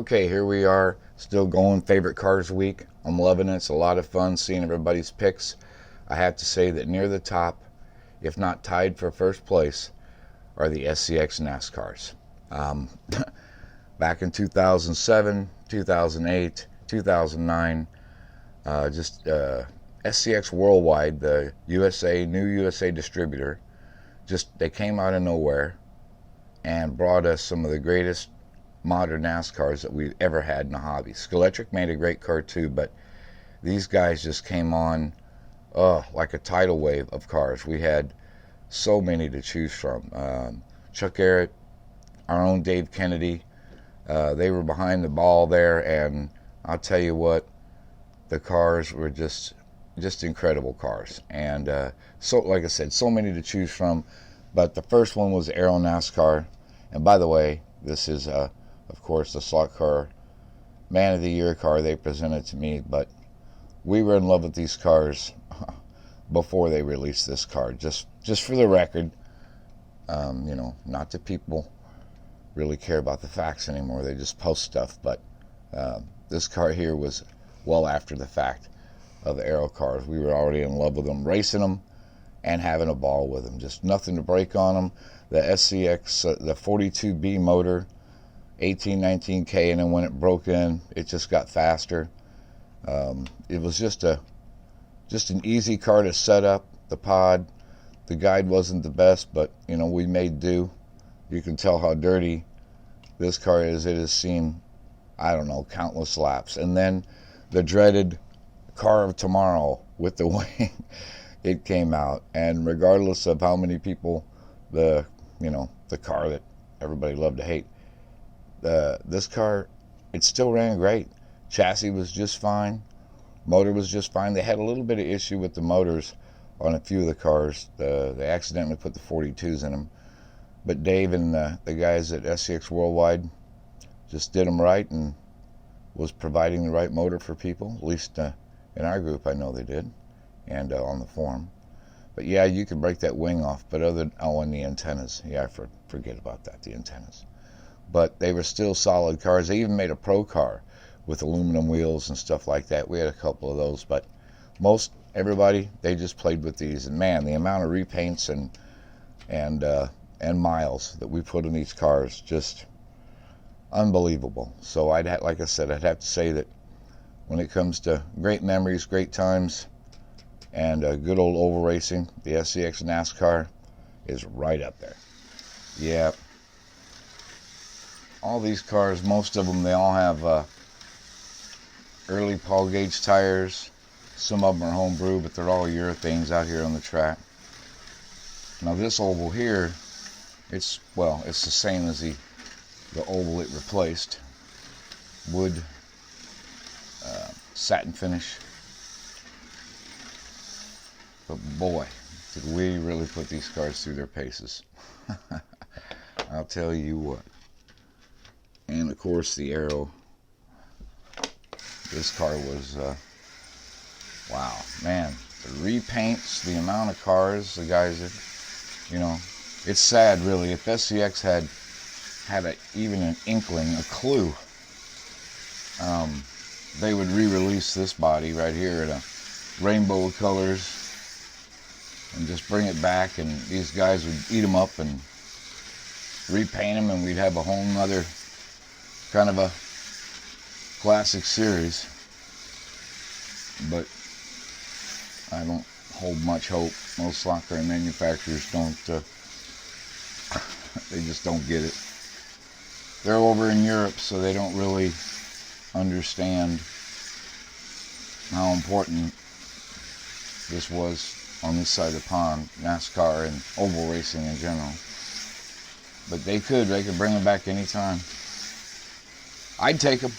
Okay, here we are, still going. Favorite Cars Week. I'm loving it. It's a lot of fun seeing everybody's picks. I have to say that near the top, if not tied for first place, are the SCX NASCARs. Um, Back in 2007, 2008, 2009, SCX Worldwide, the new USA distributor, they came out of nowhere and brought us some of the greatest modern NASCARs that we've ever had in the hobby. Skeletric made a great car too, but these guys just came on like a tidal wave of cars. We had so many to choose from. Chuck Garrett, our own Dave Kennedy, they were behind the ball there, and I'll tell you what, the cars were just incredible cars. And so, like I said, so many to choose from. But the first one was Aero NASCAR. And by the way, this is, of course, the Slot Car Man of the Year car they presented to me. But we were in love with these cars before they released this car. Just for the record, not that people really care about the facts anymore. They just post stuff. But this car here was well after the fact of the Aero cars. We were already in love with them, racing them and having a ball with them. Just nothing to break on them. The SCX, the 42B motor, 1819K, and then when it broke in, it just got faster. It was just an easy car to set up. The pod, the guide wasn't the best, but we made do. You can tell how dirty this car is. It has seen, I don't know, countless laps. And then the dreaded car of tomorrow with the wing, it came out. And regardless of how many people, the car that everybody loved to hate, this car, it still ran great. Chassis was just fine. Motor was just fine. They had a little bit of issue with the motors on a few of the cars. They accidentally put the 42s in them. But Dave and the guys at SCX Worldwide just did them right and was providing the right motor for people. At least in our group, I know they did, and on the forum. But yeah, you could break that wing off. But and the antennas. Yeah, I forget about that, the antennas. But they were still solid cars. They even made a pro car with aluminum wheels and stuff like that. We had a couple of those, but everybody, they just played with these. And man, the amount of repaints and miles that we put in these cars, just unbelievable. So like I said, I'd have to say that when it comes to great memories, great times, and good old oval racing, the SCX NASCAR is right up there. Yeah. All these cars, most of them, they all have early Paul Gage tires. Some of them are homebrew, but they're all urethanes out here on the track. Now this oval here, it's the same as the oval it replaced. Wood, satin finish. But boy, did we really put these cars through their paces. I'll tell you what. And of course the Aero. This car was, wow, man. The repaints, the amount of cars the guys had, it's sad really. If SCX had even an inkling, a clue, they would re-release this body right here in a rainbow of colors and just bring it back, and these guys would eat them up and repaint them, and we'd have a whole nother kind of a classic series. But I don't hold much hope. Most slot car manufacturers don't, they just don't get it. They're over in Europe, so they don't really understand how important this was on this side of the pond, NASCAR and oval racing in general. But they could bring them back anytime. I'd take them.